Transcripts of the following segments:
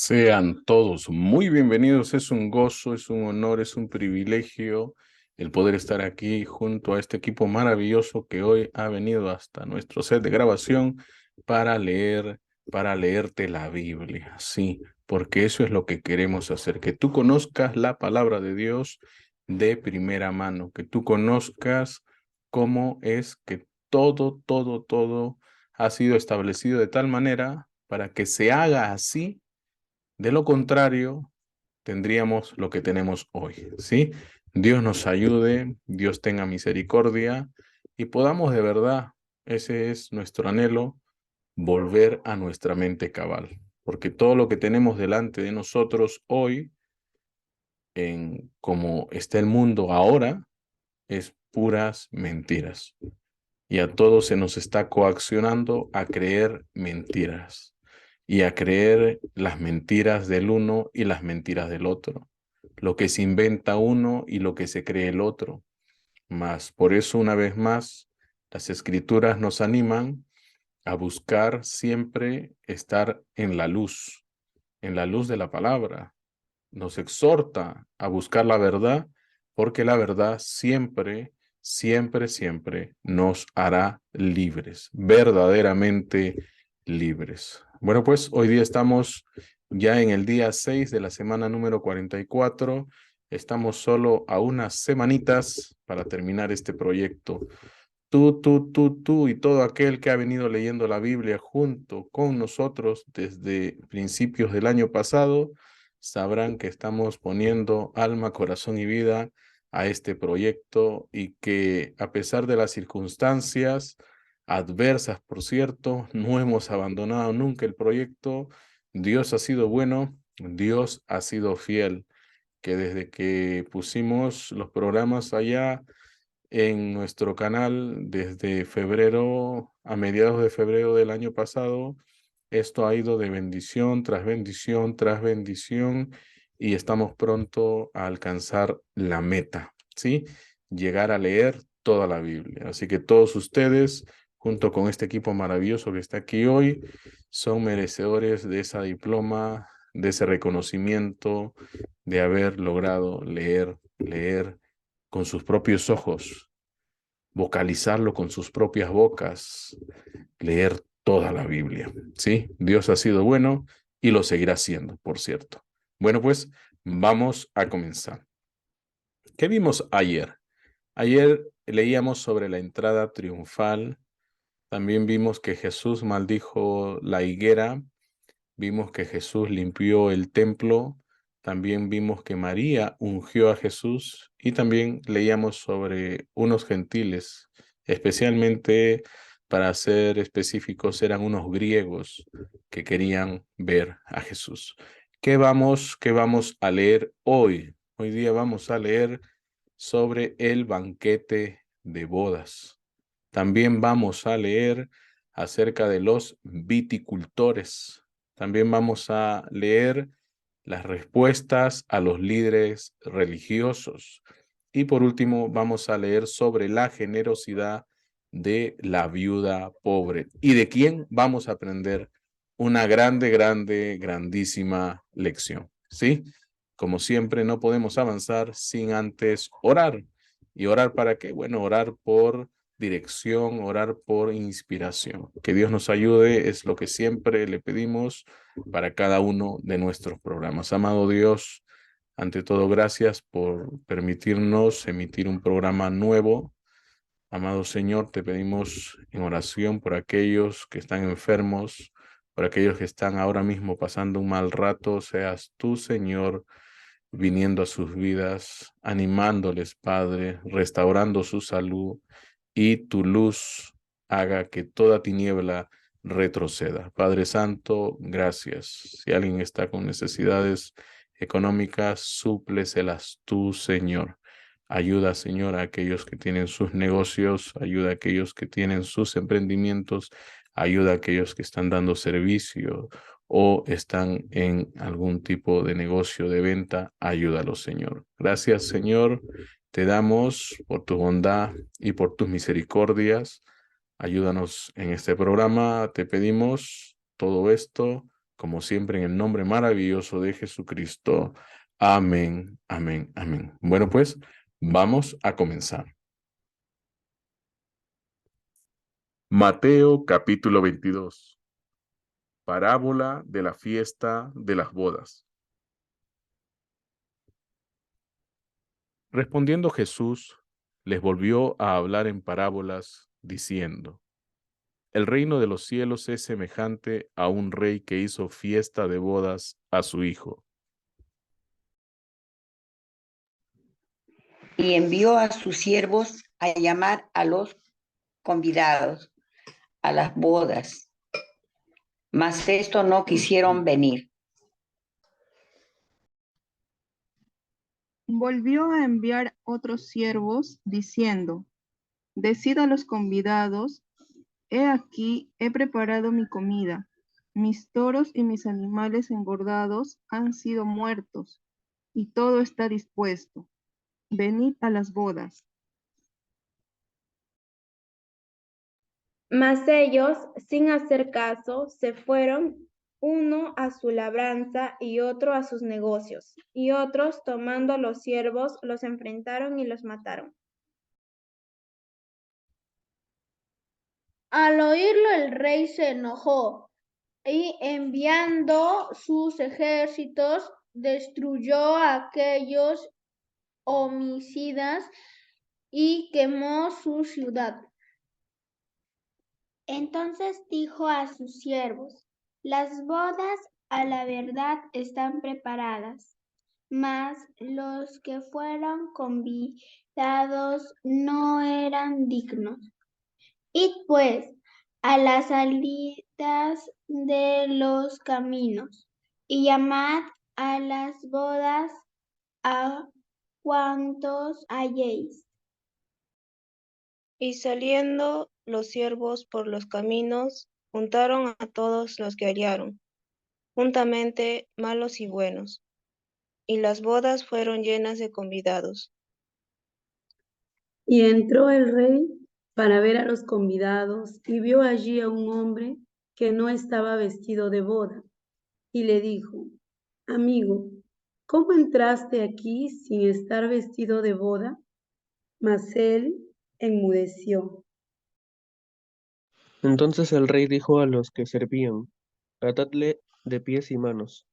Sean todos muy bienvenidos. Es un gozo, es un honor, es un privilegio el poder estar aquí junto a este equipo maravilloso que hoy ha venido hasta nuestro set de grabación para leer, para leerte la Biblia. Sí, porque eso es lo que queremos hacer, que tú conozcas la palabra de Dios de primera mano, que tú conozcas cómo es que todo ha sido establecido de tal manera para que se haga así. De lo contrario, tendríamos lo que tenemos hoy, ¿sí? Dios nos ayude, Dios tenga misericordia y podamos de verdad, ese es nuestro anhelo, volver a nuestra mente cabal, porque todo lo que tenemos delante de nosotros hoy, en cómo está el mundo ahora, es puras mentiras. Y a todos se nos está coaccionando a creer mentiras y a creer las mentiras del uno y las mentiras del otro, lo que se inventa uno y lo que se cree el otro. Mas por eso, una vez más, las escrituras nos animan a buscar siempre estar en la luz de la palabra. Nos exhorta a buscar la verdad, porque la verdad siempre nos hará libres, verdaderamente libres. Bueno, pues hoy día estamos ya en el día 6 de la semana número 44. Estamos solo a unas semanitas para terminar este proyecto. Tú y todo aquel que ha venido leyendo la Biblia junto con nosotros desde principios del año pasado, sabrán que estamos poniendo alma, corazón y vida a este proyecto y que a pesar de las circunstancias adversas, por cierto, no hemos abandonado nunca el proyecto. Dios ha sido bueno, Dios ha sido fiel, que desde que pusimos los programas allá en nuestro canal desde febrero, a mediados de febrero del año pasado. Esto ha ido de bendición tras bendición tras bendición y estamos pronto a alcanzar la meta, ¿sí? Llegar a leer toda la Biblia. Así que todos ustedes, junto con este equipo maravilloso que está aquí hoy, son merecedores de esa diploma, de ese reconocimiento, de haber logrado leer con sus propios ojos, vocalizarlo con sus propias bocas, leer toda la Biblia. ¿Sí? Dios ha sido bueno y lo seguirá siendo, por cierto. Bueno, pues vamos a comenzar. ¿Qué vimos ayer? Ayer leíamos sobre la entrada triunfal. También vimos que Jesús maldijo la higuera. Vimos que Jesús limpió el templo. También vimos que María ungió a Jesús y también leíamos sobre unos gentiles, especialmente para ser específicos, eran unos griegos que querían ver a Jesús. ¿Qué vamos a leer hoy? Hoy día vamos a leer sobre el banquete de bodas. También vamos a leer acerca de los viticultores. También vamos a leer las respuestas a los líderes religiosos. Y por último, vamos a leer sobre la generosidad de la viuda pobre. ¿Y de quién vamos a aprender una grandísima lección? ¿Sí? Como siempre, no podemos avanzar sin antes orar. ¿Y orar para qué? Bueno, orar por dirección, orar por inspiración. Que Dios nos ayude es lo que siempre le pedimos para cada uno de nuestros programas. Amado Dios, ante todo, gracias por permitirnos emitir un programa nuevo. Amado Señor, te pedimos en oración por aquellos que están enfermos, por aquellos que están ahora mismo pasando un mal rato. Seas tú, Señor, viniendo a sus vidas, animándoles, Padre, restaurando su salud y tu luz haga que toda tiniebla retroceda. Padre Santo, gracias. Si alguien está con necesidades económicas, súpleselas tú, Señor. Ayuda, Señor, a aquellos que tienen sus negocios, ayuda a aquellos que tienen sus emprendimientos, ayuda a aquellos que están dando servicio o están en algún tipo de negocio de venta, ayúdalos, Señor. Gracias, Señor, te damos por tu bondad y por tus misericordias. Ayúdanos en este programa, te pedimos todo esto como siempre, en el nombre maravilloso de Jesucristo. Amén, amén, amén. Bueno, pues vamos a comenzar. Mateo capítulo 22. Parábola de la fiesta de las bodas. Respondiendo Jesús, les volvió a hablar en parábolas, diciendo: El reino de los cielos es semejante a un rey que hizo fiesta de bodas a su hijo. Y envió a sus siervos a llamar a los convidados a las bodas, mas estos no quisieron venir. Volvió a enviar otros siervos, diciendo: Decid a los convidados: He aquí, he preparado mi comida. Mis toros y mis animales engordados han sido muertos, y todo está dispuesto. Venid a las bodas. Mas ellos, sin hacer caso, se fueron, uno a su labranza y otro a sus negocios, y otros, tomando los siervos, los enfrentaron y los mataron. Al oírlo el rey se enojó y, enviando sus ejércitos, destruyó a aquellos homicidas y quemó su ciudad. Entonces dijo a sus siervos: Las bodas a la verdad están preparadas, mas los que fueron convidados no eran dignos. Id pues a las salidas de los caminos y llamad a las bodas a cuantos halléis. Y saliendo los siervos por los caminos, juntaron a todos los que hallaron, juntamente malos y buenos, y las bodas fueron llenas de convidados. Y entró el rey para ver a los convidados, y vio allí a un hombre que no estaba vestido de boda, y le dijo: Amigo, ¿cómo entraste aquí sin estar vestido de boda? Mas él enmudeció. Entonces el rey dijo a los que servían: Atadle de pies y manos,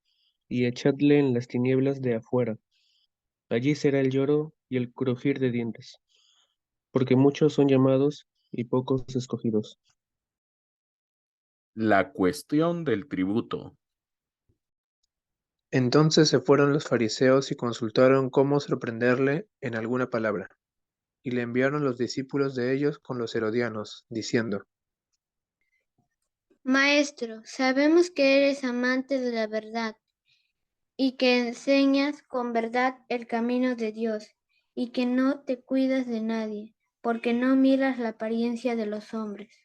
y echadle en las tinieblas de afuera. Allí será el lloro y el crujir de dientes, porque muchos son llamados y pocos escogidos. La cuestión del tributo. Entonces se fueron los fariseos y consultaron cómo sorprenderle en alguna palabra. Y le enviaron los discípulos de ellos con los herodianos, diciendo: Maestro, sabemos que eres amante de la verdad y que enseñas con verdad el camino de Dios y que no te cuidas de nadie, porque no miras la apariencia de los hombres.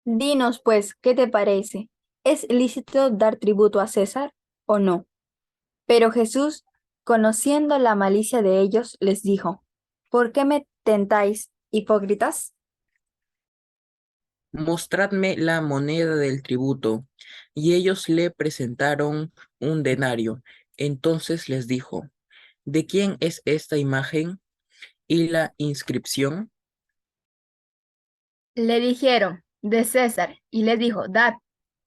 Dinos, pues, ¿qué te parece? ¿Es lícito dar tributo a César o no? Pero Jesús, conociendo la malicia de ellos, les dijo: ¿Por qué me tentáis, hipócritas? Mostradme la moneda del tributo. Y ellos le presentaron un denario. Entonces les dijo: ¿De quién es esta imagen y la inscripción? Le dijeron: de César. Y les dijo: Dad,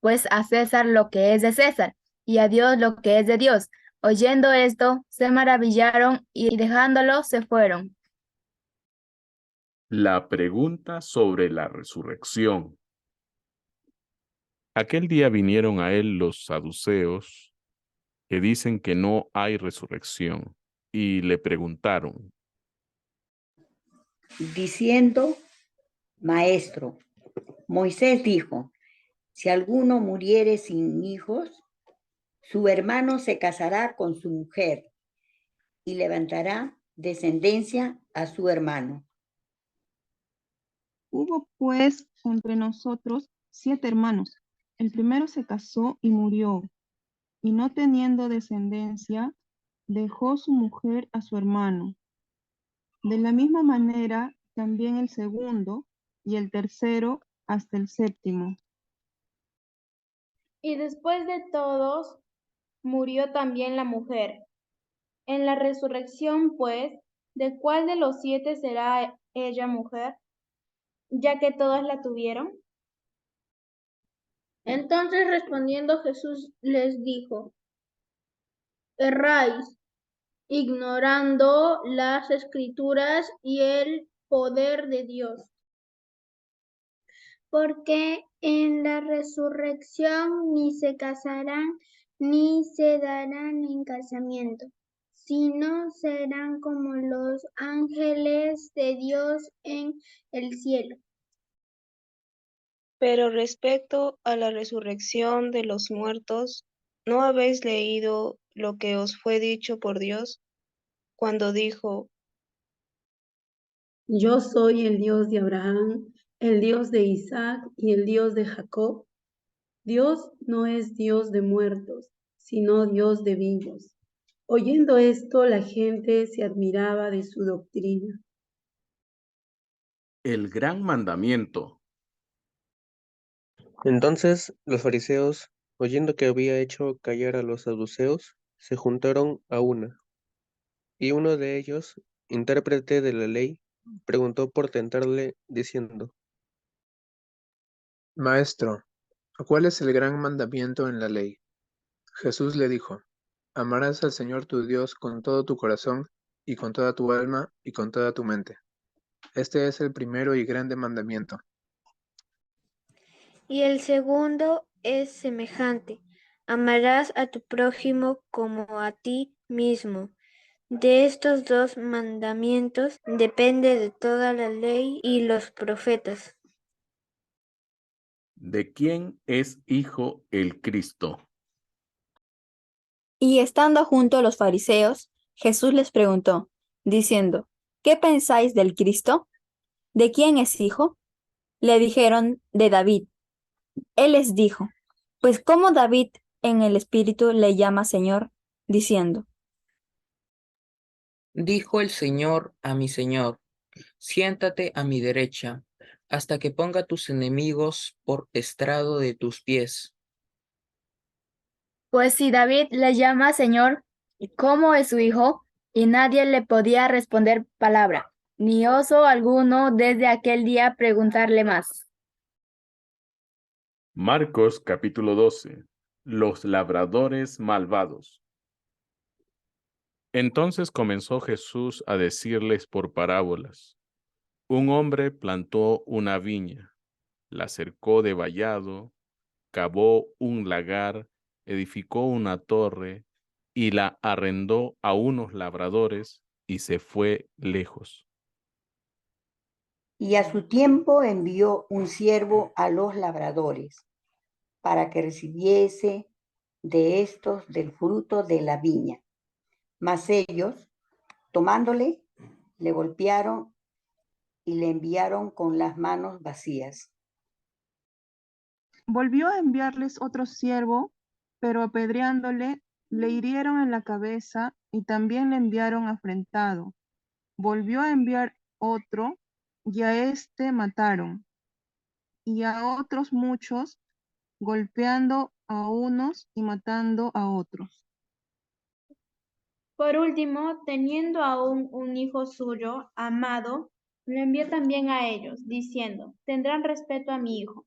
pues a César lo que es de César, y a Dios lo que es de Dios. Oyendo esto, se maravillaron y dejándolo se fueron. La pregunta sobre la resurrección. Aquel día vinieron a él los saduceos, que dicen que no hay resurrección, y le preguntaron, diciendo: Maestro, Moisés dijo: si alguno muriere sin hijos, su hermano se casará con su mujer y levantará descendencia a su hermano. Hubo pues entre nosotros 7 hermanos. El primero se casó y murió, y no teniendo descendencia, dejó su mujer a su hermano. De la misma manera, también el segundo y el tercero hasta el séptimo. Y después de todos, murió también la mujer. En la resurrección, pues, ¿de cuál de los 7 será ella mujer, ya que todos la tuvieron? Entonces respondiendo Jesús les dijo, erráis, ignorando las Escrituras y el poder de Dios. Porque en la resurrección ni se casarán ni se darán en casamiento, sino serán como los ángeles de Dios en el cielo. Pero respecto a la resurrección de los muertos, ¿no habéis leído lo que os fue dicho por Dios cuando dijo, Yo soy el Dios de Abraham, el Dios de Isaac y el Dios de Jacob? Dios no es Dios de muertos, sino Dios de vivos. Oyendo esto, la gente se admiraba de su doctrina. El gran mandamiento. Entonces los fariseos, oyendo que había hecho callar a los saduceos, se juntaron a una. Y uno de ellos, intérprete de la ley, preguntó por tentarle, diciendo, Maestro, ¿cuál es el gran mandamiento en la ley? Jesús le dijo, amarás al Señor tu Dios con todo tu corazón y con toda tu alma y con toda tu mente. Este es el primero y grande mandamiento. Y el segundo es semejante: amarás a tu prójimo como a ti mismo. De estos 2 mandamientos depende de toda la ley y los profetas. ¿De quién es hijo el Cristo? Y estando junto a los fariseos, Jesús les preguntó, diciendo, ¿qué pensáis del Cristo? ¿De quién es hijo? Le dijeron, de David. Él les dijo, pues ¿cómo David en el Espíritu le llama Señor, diciendo, Dijo el Señor a mi Señor, siéntate a mi derecha, hasta que ponga tus enemigos por estrado de tus pies. Pues si David le llama Señor, ¿cómo es su hijo? Y nadie le podía responder palabra, ni osó alguno desde aquel día preguntarle más. Marcos capítulo 12. Los labradores malvados. Entonces comenzó Jesús a decirles por parábolas. Un hombre plantó una viña, la cercó de vallado, cavó un lagar, edificó una torre y la arrendó a unos labradores y se fue lejos. Y a su tiempo envió un siervo a los labradores para que recibiese de estos del fruto de la viña. Mas ellos, tomándole, le golpearon y le enviaron con las manos vacías. Volvió a enviarles otro siervo, pero apedreándole, le hirieron en la cabeza y también le enviaron afrentado. Volvió a enviar otro, y a éste mataron, y a otros muchos, golpeando a unos y matando a otros. Por último, teniendo aún un hijo suyo, amado, lo envió también a ellos, diciendo, tendrán respeto a mi hijo.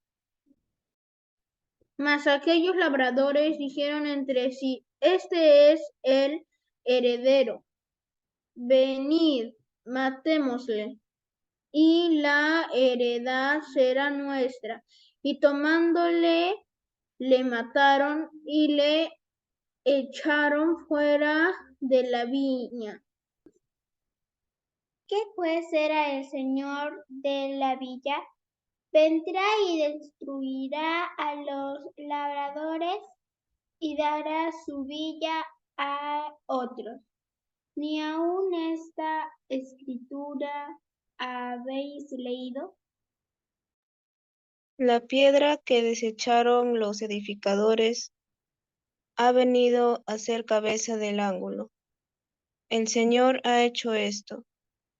Mas aquellos labradores dijeron entre sí, este es el heredero. Venid, matémosle, y la heredad será nuestra. Y tomándole, le mataron y le echaron fuera de la viña. ¿Qué pues era el señor de la villa? Vendrá y destruirá a los labradores y dará su villa a otros. ¿Ni aun esta escritura habéis leído? la piedra que desecharon los edificadores ha venido a ser cabeza del ángulo? El Señor ha hecho esto,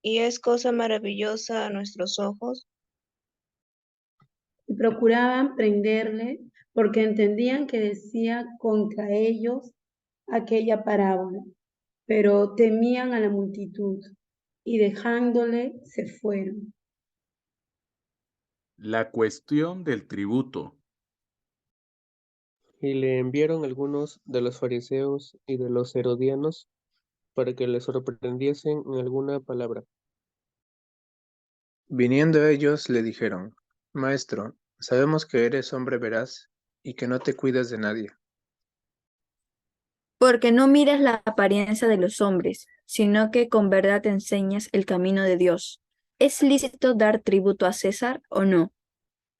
y es cosa maravillosa a nuestros ojos. Y procuraban prenderle, porque entendían que decía contra ellos aquella parábola, pero temían a la multitud y dejándole se fueron. La cuestión del tributo. Y le enviaron algunos de los fariseos y de los herodianos para que le sorprendiesen en alguna palabra. Viniendo ellos le dijeron, Maestro, sabemos que eres hombre veraz y que no te cuidas de nadie. Porque no miras la apariencia de los hombres, sino que con verdad enseñas el camino de Dios. ¿Es lícito dar tributo a César o no?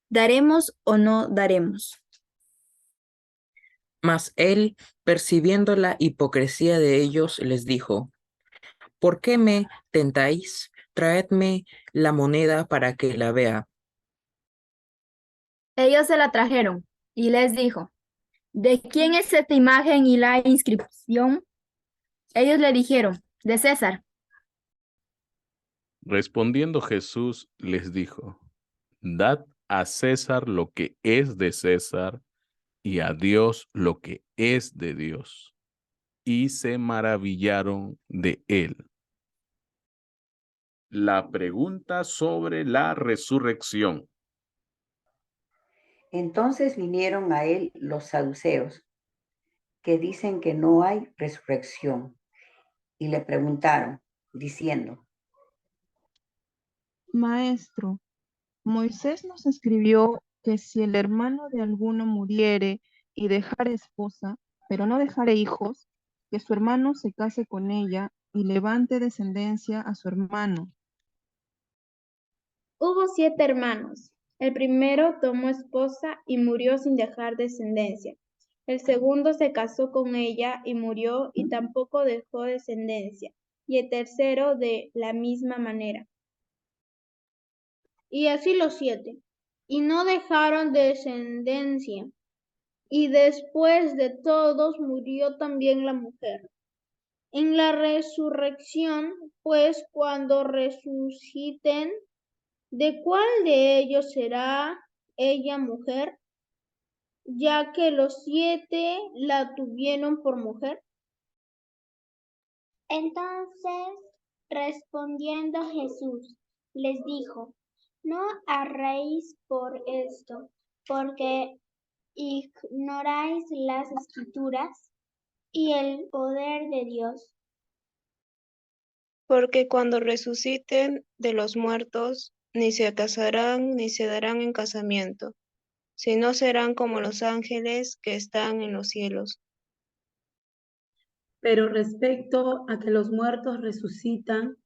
¿Daremos o no daremos? Mas él, percibiendo la hipocresía de ellos, les dijo, ¿por qué me tentáis? Traedme la moneda para que la vea. Ellos se la trajeron y les dijo, ¿de quién es esta imagen y la inscripción? Ellos le dijeron, de César. Respondiendo Jesús les dijo, dad a César lo que es de César y a Dios lo que es de Dios. Y se maravillaron de él. La pregunta sobre la resurrección. Entonces vinieron a él los saduceos, que dicen que no hay resurrección, y le preguntaron, diciendo, Maestro, Moisés nos escribió que si el hermano de alguno muriere y dejare esposa, pero no dejare hijos, que su hermano se case con ella y levante descendencia a su hermano. Hubo 7 hermanos. El primero tomó esposa y murió sin dejar descendencia. El segundo se casó con ella y murió y tampoco dejó descendencia. Y el tercero de la misma manera. Y así los 7. Y no dejaron descendencia. Y después de todos murió también la mujer. En la resurrección, pues cuando resuciten, ¿de cuál de ellos será ella mujer? Ya que los 7 la tuvieron por mujer. Entonces, respondiendo Jesús, les dijo, no erréis por esto, porque ignoráis las Escrituras y el poder de Dios. Porque cuando resuciten de los muertos, ni se casarán ni se darán en casamiento, sino serán como los ángeles que están en los cielos. Pero respecto a que los muertos resucitan,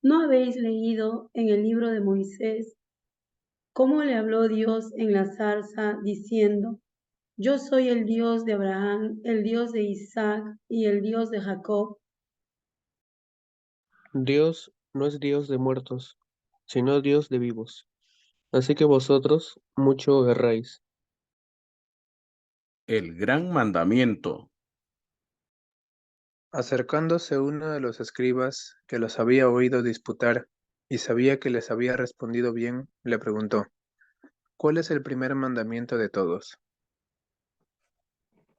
¿no habéis leído en el libro de Moisés cómo le habló Dios en la zarza diciendo, yo soy el Dios de Abraham, el Dios de Isaac y el Dios de Jacob? Dios no es Dios de muertos, sino Dios de vivos. Así que vosotros mucho erráis. El gran mandamiento. Acercándose uno de los escribas que los había oído disputar y sabía que les había respondido bien, le preguntó, ¿cuál es el primer mandamiento de todos?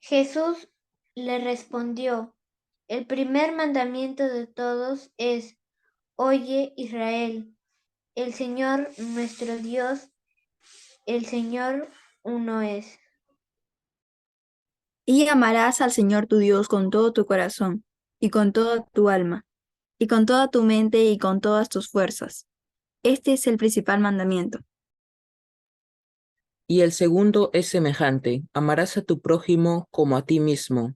Jesús le respondió, el primer mandamiento de todos es, oye Israel, el Señor nuestro Dios, el Señor uno es. Y amarás al Señor tu Dios con todo tu corazón, y con toda tu alma, y con toda tu mente, y con todas tus fuerzas. Este es el principal mandamiento. Y el segundo es semejante, amarás a tu prójimo como a ti mismo.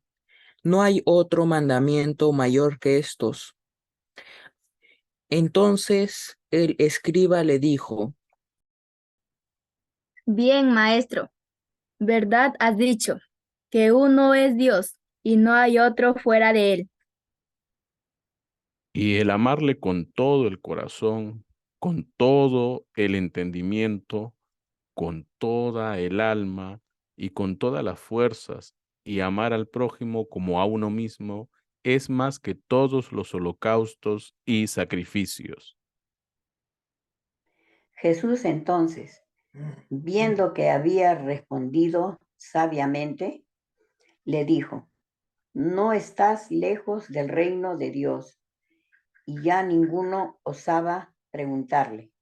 No hay otro mandamiento mayor que estos. Entonces el escriba le dijo, Bien, maestro, verdad has dicho, que uno es Dios y no hay otro fuera de él. Y el amarle con todo el corazón, con todo el entendimiento, con toda el alma y con todas las fuerzas, y amar al prójimo como a uno mismo, es más que todos los holocaustos y sacrificios. Jesús entonces, viendo que había respondido sabiamente, le dijo, no estás lejos del reino de Dios. Y ya ninguno osaba preguntarle.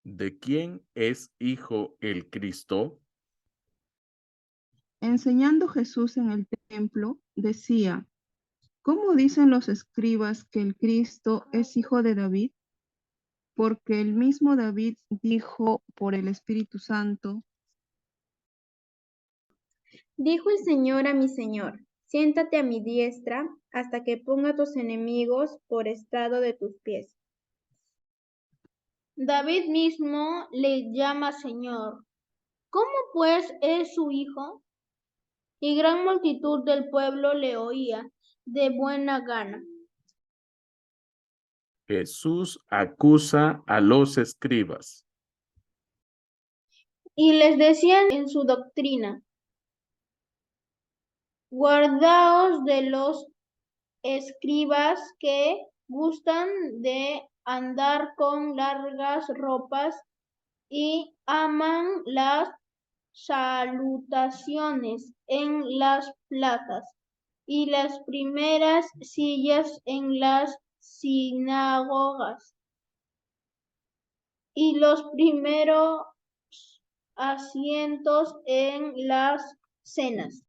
¿De quién es hijo el Cristo? Enseñando Jesús en el templo, decía, ¿cómo dicen los escribas que el Cristo es hijo de David? Porque el mismo David dijo por el Espíritu Santo, Dijo el Señor a mi Señor, siéntate a mi diestra hasta que ponga a tus enemigos por estrado de tus pies. David mismo le llama Señor. ¿Cómo pues es su hijo? Y gran multitud del pueblo le oía de buena gana. Jesús acusa a los escribas. Y les decían en su doctrina, guardaos de los escribas que gustan de andar con largas ropas y aman las salutaciones en las plazas y las primeras sillas en las sinagogas y los primeros asientos en las cenas.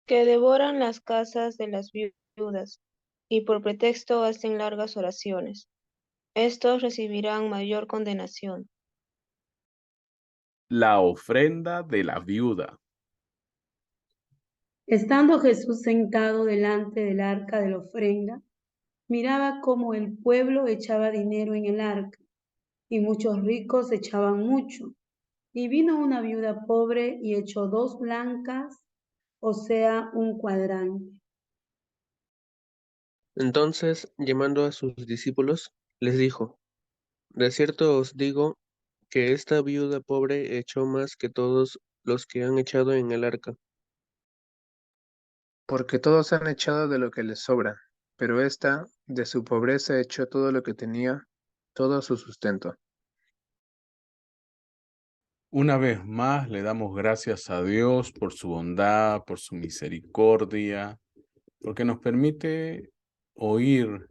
Que devoran las casas de las viudas, y por pretexto hacen largas oraciones. Estos recibirán mayor condenación. La ofrenda de la viuda. Estando Jesús sentado delante del arca de la ofrenda, miraba cómo el pueblo echaba dinero en el arca, y muchos ricos echaban mucho. Y vino una viuda pobre y echó 2 blancas, o sea, un cuadrante. Entonces, llamando a sus discípulos, les dijo, de cierto os digo que esta viuda pobre echó más que todos los que han echado en el arca, Porque todos han echado de lo que les sobra, pero ésta, de su pobreza, echó todo lo que tenía, todo su sustento. Una vez más le damos gracias a Dios por su bondad, por su misericordia, porque nos permite oír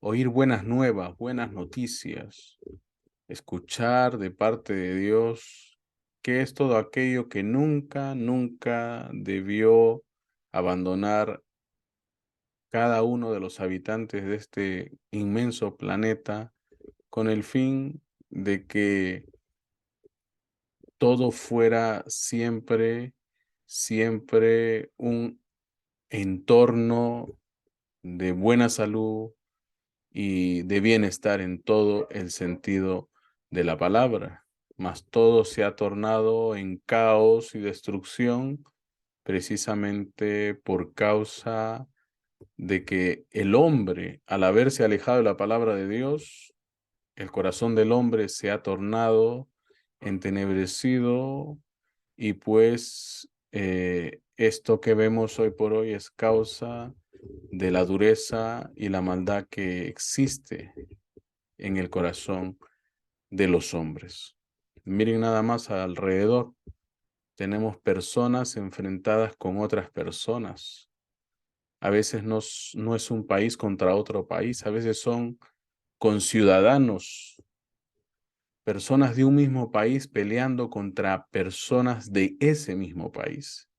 buenas nuevas, buenas noticias, escuchar de parte de Dios que es todo aquello que nunca, nunca debió abandonar cada uno de los habitantes de este inmenso planeta con el fin de que todo fuera siempre, siempre un entorno de buena salud y de bienestar en todo el sentido de la palabra. Mas todo se ha tornado en caos y destrucción precisamente por causa de que el hombre, al haberse alejado de la palabra de Dios, el corazón del hombre se ha tornado entenebrecido y pues esto que vemos hoy por hoy es causa de la dureza y la maldad que existe en el corazón de los hombres. Miren nada más alrededor. Tenemos personas enfrentadas con otras personas. A veces no es un país contra otro país, a veces son conciudadanos, personas de un mismo país peleando contra personas de ese mismo país.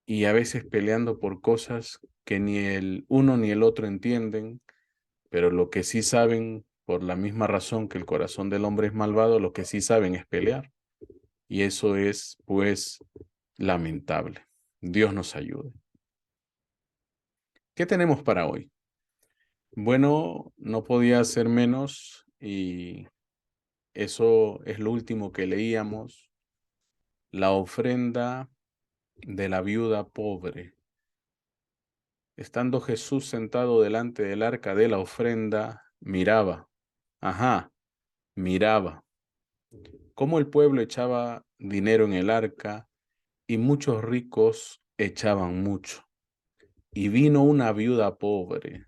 Y a veces peleando por cosas que ni el uno ni el otro entienden, pero lo que sí saben, por la misma razón que el corazón del hombre es malvado, lo que sí saben es pelear. Y eso es, pues, lamentable. Dios nos ayude. ¿Qué tenemos para hoy? Bueno, no podía ser menos y eso es lo último que leíamos, la ofrenda de la viuda pobre. Estando Jesús sentado delante del arca de la ofrenda, miraba, miraba cómo el pueblo echaba dinero en el arca y muchos ricos echaban mucho. Y vino una viuda pobre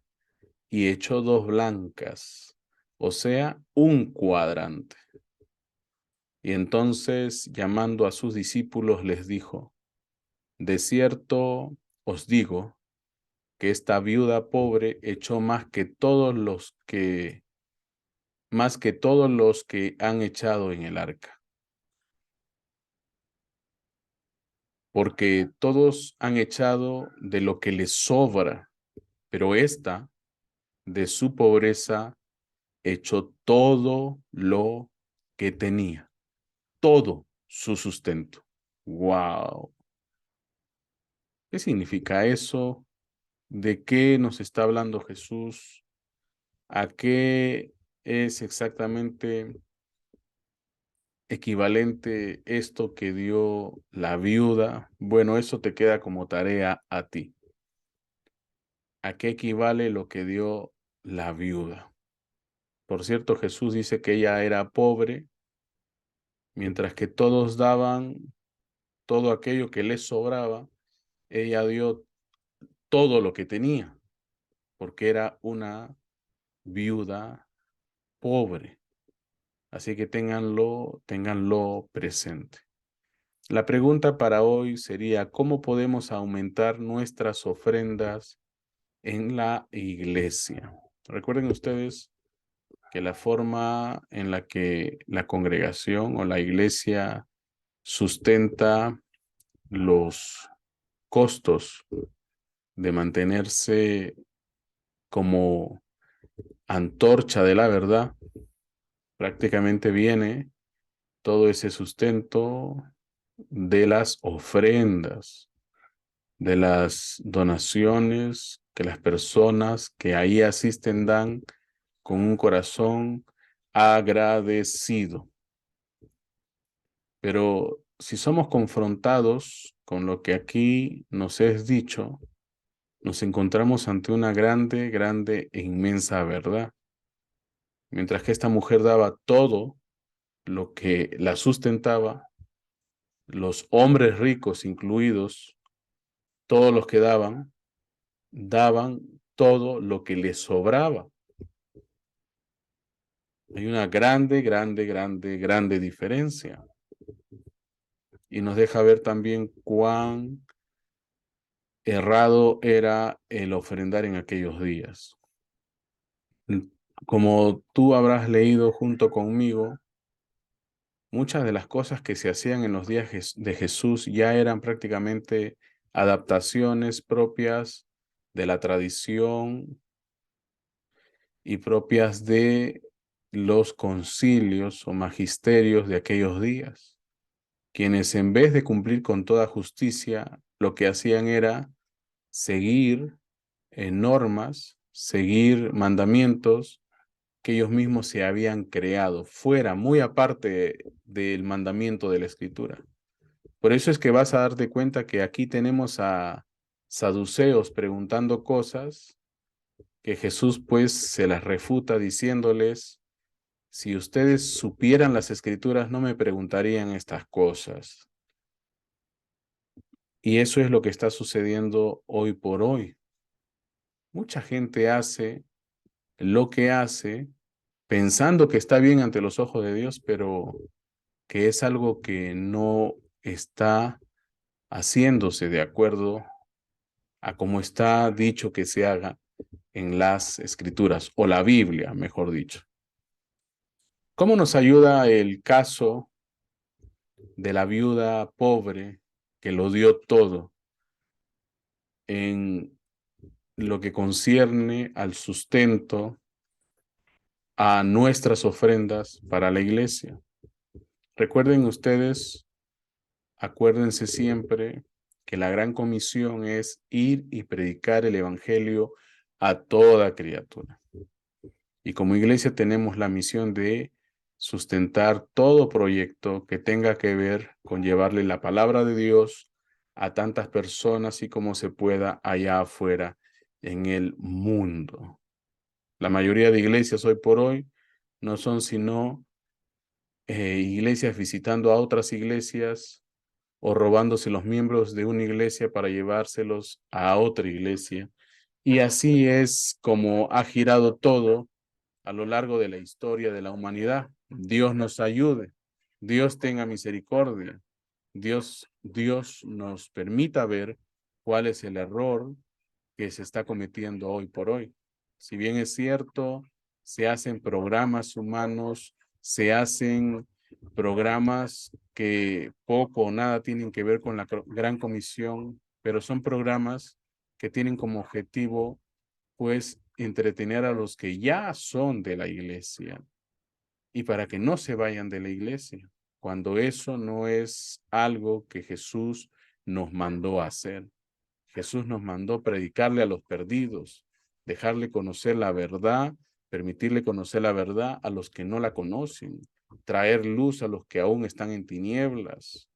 y echó 2 blancas, o sea, un cuadrante. Y entonces, llamando a sus discípulos, les dijo: de cierto os digo que esta viuda pobre echó más que todos los que han echado en el arca. Porque todos han echado de lo que les sobra, pero esta, de su pobreza, echó todo lo que tenía, todo su sustento. ¡Wow! ¿Qué significa eso? ¿De qué nos está hablando Jesús? ¿A qué es exactamente equivalente esto que dio la viuda? Bueno, eso te queda como tarea a ti. ¿A qué equivale lo que dio la viuda? Por cierto, Jesús dice que ella era pobre, mientras que todos daban todo aquello que les sobraba. Ella dio todo lo que tenía, porque era una viuda pobre. Así que ténganlo presente. La pregunta para hoy sería: ¿cómo podemos aumentar nuestras ofrendas en la iglesia? Recuerden ustedes que la forma en la que la congregación o la iglesia sustenta los costos de mantenerse como antorcha de la verdad, prácticamente viene todo ese sustento de las ofrendas, de las donaciones que las personas que ahí asisten dan con un corazón agradecido. Pero si somos confrontados con lo que aquí nos es dicho, nos encontramos ante una grande, grande e inmensa verdad. Mientras que esta mujer daba todo lo que la sustentaba, los hombres ricos incluidos, todos los que daban todo lo que les sobraba. Hay una grande, grande, grande, grande diferencia. Y nos deja ver también cuán errado era el ofrendar en aquellos días. Como tú habrás leído junto conmigo, muchas de las cosas que se hacían en los días de Jesús ya eran prácticamente adaptaciones propias de la tradición y propias de los concilios o magisterios de aquellos días, quienes en vez de cumplir con toda justicia, lo que hacían era seguir normas, seguir mandamientos que ellos mismos se habían creado, fuera, muy aparte del mandamiento de la Escritura. Por eso es que vas a darte cuenta que aquí tenemos a saduceos preguntando cosas que Jesús pues se las refuta diciéndoles: si ustedes supieran las Escrituras no me preguntarían estas cosas. Y eso es lo que está sucediendo hoy por hoy. Mucha gente hace lo que hace pensando que está bien ante los ojos de Dios, pero que es algo que no está haciéndose de acuerdo a como está dicho que se haga en las Escrituras, o la Biblia, mejor dicho. ¿Cómo nos ayuda el caso de la viuda pobre que lo dio todo en lo que concierne al sustento a nuestras ofrendas para la iglesia? Recuerden ustedes, acuérdense siempre que la gran comisión es ir y predicar el evangelio a toda criatura. Y como iglesia tenemos la misión de sustentar todo proyecto que tenga que ver con llevarle la palabra de Dios a tantas personas y como se pueda allá afuera en el mundo. La mayoría de iglesias hoy por hoy no son sino iglesias visitando a otras iglesias o robándose los miembros de una iglesia para llevárselos a otra iglesia. Y así es como ha girado todo a lo largo de la historia de la humanidad. Dios nos ayude. Dios tenga misericordia. Dios nos permita ver cuál es el error que se está cometiendo hoy por hoy. Si bien es cierto, se hacen programas humanos, se hacen programas que poco o nada tienen que ver con la Gran Comisión, pero son programas que tienen como objetivo, pues, entretener a los que ya son de la iglesia y para que no se vayan de la iglesia, cuando eso no es algo que Jesús nos mandó a hacer. Jesús nos mandó predicarle a los perdidos, dejarle conocer la verdad, permitirle conocer la verdad a los que no la conocen, traer luz a los que aún están en tinieblas,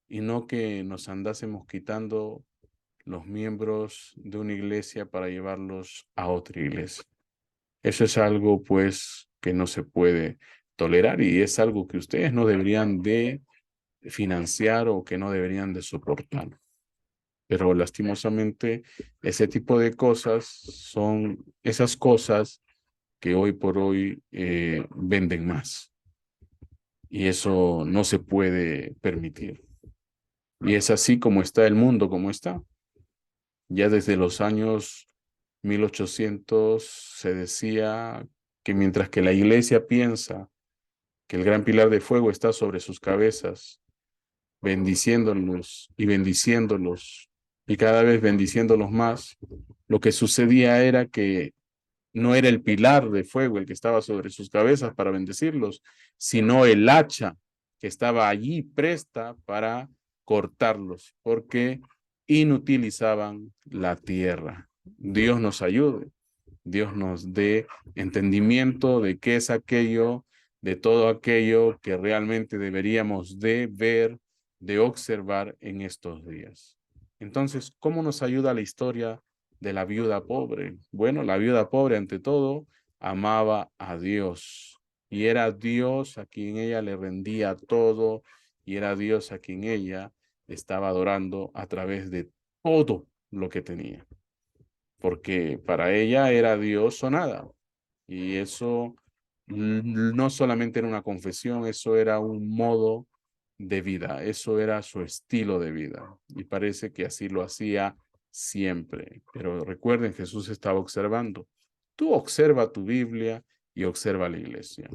y no que nos andásemos quitando los miembros de una iglesia para llevarlos a otra iglesia. Eso es algo, pues, que no se puede tolerar y es algo que ustedes no deberían de financiar o que no deberían de soportar. Pero lastimosamente ese tipo de cosas son esas cosas que hoy por hoy venden más. Y eso no se puede permitir. Y es así como está el mundo, como está. Ya desde los años 1800 se decía que mientras que la iglesia piensa que el gran pilar de fuego está sobre sus cabezas, bendiciéndolos y cada vez bendiciéndolos más, lo que sucedía era que no era el pilar de fuego el que estaba sobre sus cabezas para bendecirlos, sino el hacha que estaba allí presta para cortarlos, porque inutilizaban la tierra. Dios nos ayude, Dios nos dé entendimiento de qué es aquello, de todo aquello que realmente deberíamos de ver, de observar en estos días. Entonces, ¿cómo nos ayuda la historia de la viuda pobre? Bueno, la viuda pobre, ante todo, amaba a Dios y era Dios a quien ella le rendía todo y era Dios a quien ella estaba adorando a través de todo lo que tenía, porque para ella era Dios o nada. Y eso no solamente era una confesión, eso era un modo de vida, eso era su estilo de vida. Y parece que así lo hacía siempre. Pero recuerden, Jesús estaba observando. Tú observa tu Biblia y observa la iglesia.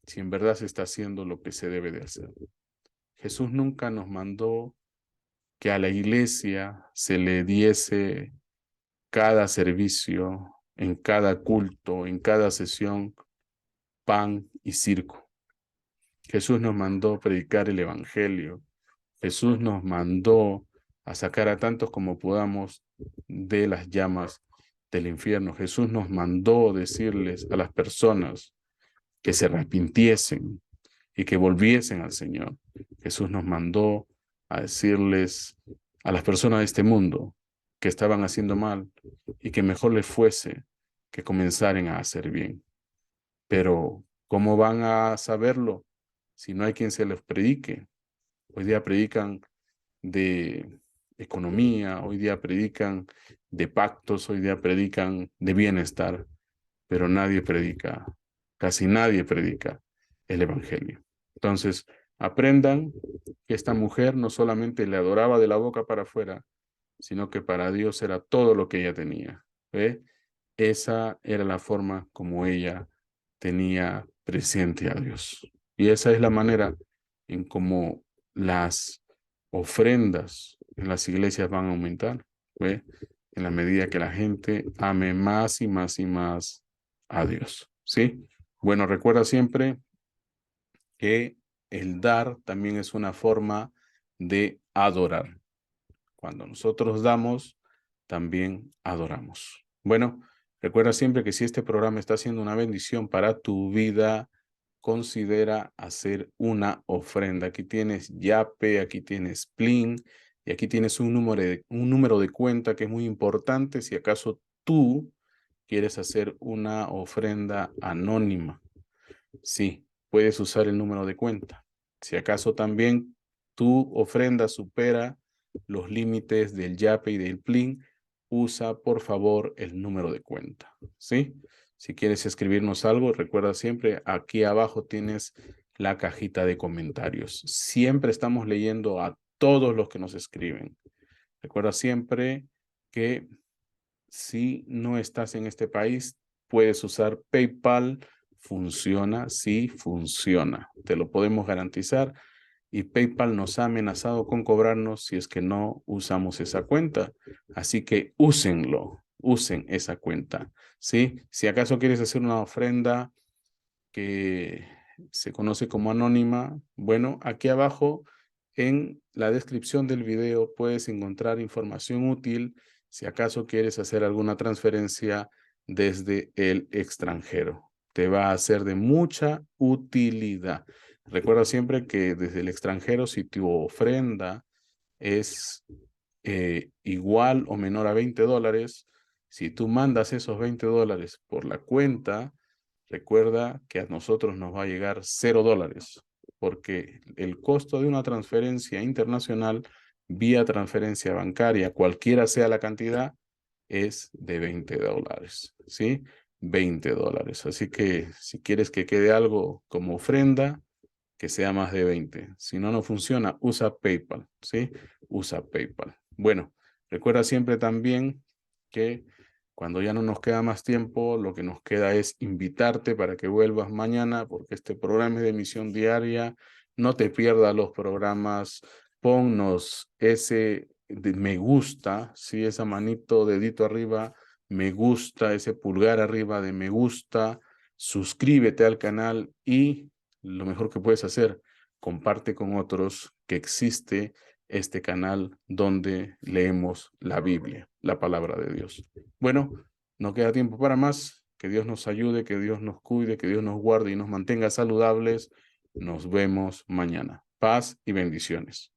Si en verdad se está haciendo lo que se debe de hacer. Jesús nunca nos mandó que a la iglesia se le diese cada servicio, en cada culto, en cada sesión, pan y circo. Jesús nos mandó predicar el evangelio. Jesús nos mandó a sacar a tantos como podamos de las llamas del infierno. Jesús nos mandó decirles a las personas que se arrepintiesen y que volviesen al Señor. Jesús nos mandó a decirles a las personas de este mundo que estaban haciendo mal y que mejor les fuese que comenzaran a hacer bien. Pero, ¿cómo van a saberlo si no hay quien se les predique? Hoy día predican de economía, hoy día predican de pactos, hoy día predican de bienestar, pero nadie predica, casi nadie predica el evangelio. Entonces, aprendan que esta mujer no solamente le adoraba de la boca para afuera, sino que para Dios era todo lo que ella tenía. ¿Ve? Esa era la forma como ella tenía presente a Dios. Y esa es la manera en cómo las ofrendas en las iglesias van a aumentar, ¿ve? En la medida que la gente ame más y más y más a Dios, ¿sí? Bueno, recuerda siempre que el dar también es una forma de adorar. Cuando nosotros damos, también adoramos. Bueno, recuerda siempre que si este programa está siendo una bendición para tu vida, considera hacer una ofrenda. Aquí tienes Yape, aquí tienes Plin y aquí tienes un número de cuenta que es muy importante si acaso tú quieres hacer una ofrenda anónima. Sí, puedes usar el número de cuenta. Si acaso también tu ofrenda supera los límites del Yape y del Plin, usa por favor el número de cuenta, ¿sí? Si quieres escribirnos algo, recuerda siempre, aquí abajo tienes la cajita de comentarios. Siempre estamos leyendo a todos los que nos escriben. Recuerda siempre que si no estás en este país, puedes usar PayPal. Funciona, sí funciona. Te lo podemos garantizar. Y PayPal nos ha amenazado con cobrarnos si es que no usamos esa cuenta. Así que úsenlo, usen esa cuenta, ¿sí? Si acaso quieres hacer una ofrenda que se conoce como anónima, bueno, aquí abajo en la descripción del video puedes encontrar información útil si acaso quieres hacer alguna transferencia desde el extranjero. Te va a ser de mucha utilidad. Recuerda siempre que desde el extranjero, si tu ofrenda es igual o menor a $20, si tú mandas esos $20 por la cuenta, recuerda que a nosotros nos va a llegar $0, porque el costo de una transferencia internacional vía transferencia bancaria, cualquiera sea la cantidad, es de $20, ¿sí? $20. Así que si quieres que quede algo como ofrenda, que sea más de 20. Si no, no funciona, usa PayPal, ¿sí? Usa PayPal. Bueno, recuerda siempre también que cuando ya no nos queda más tiempo, lo que nos queda es invitarte para que vuelvas mañana, porque este programa es de emisión diaria. No te pierdas los programas. Ponnos ese me gusta, ¿sí? Esa manito, dedito arriba, me gusta, ese pulgar arriba de me gusta. Suscríbete al canal y lo mejor que puedes hacer, comparte con otros que existe este canal donde leemos la Biblia, la palabra de Dios. Bueno, no queda tiempo para más. Que Dios nos ayude, que Dios nos cuide, que Dios nos guarde y nos mantenga saludables. Nos vemos mañana. Paz y bendiciones.